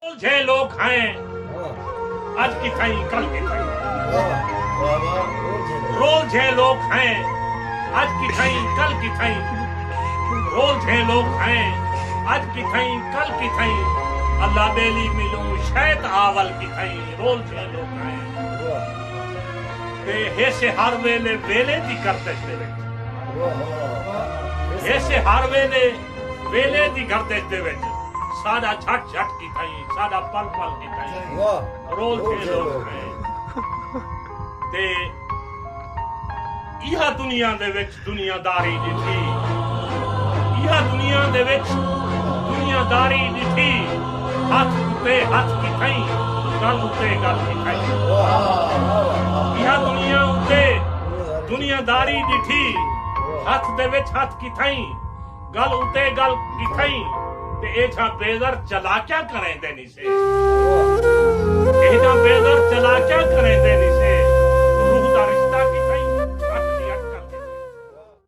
छह लोग हैं आज की थई कल की थई। रोल छह लोग हैं आज की थई कल की थई। रोल छह लोग हैं आज की थई कल की थई। अल्लाह बेली मिलूं शैत आवल की थई। रोल छह लोग हैं ते हेसे हर वेले वेले दी करते दे विच। हेसे हर वेले दी करते दे विच। साडा झट झट की थई साडा पल पल की थई। रोल छह लोग हैं ते इहा दुनिया दे विच दुनियादारी दिठी। इहा दुनिया दे विच दुनियादारी दिठी। हाथ उते हाथ की थई गल उते गल की थई। इहा दुनिया उते दुनियादारी दिठी। हाथ दे विच हाथ की थई गल उते गल की थई। ते ए छा बेज़र चला क्या करें देनी से।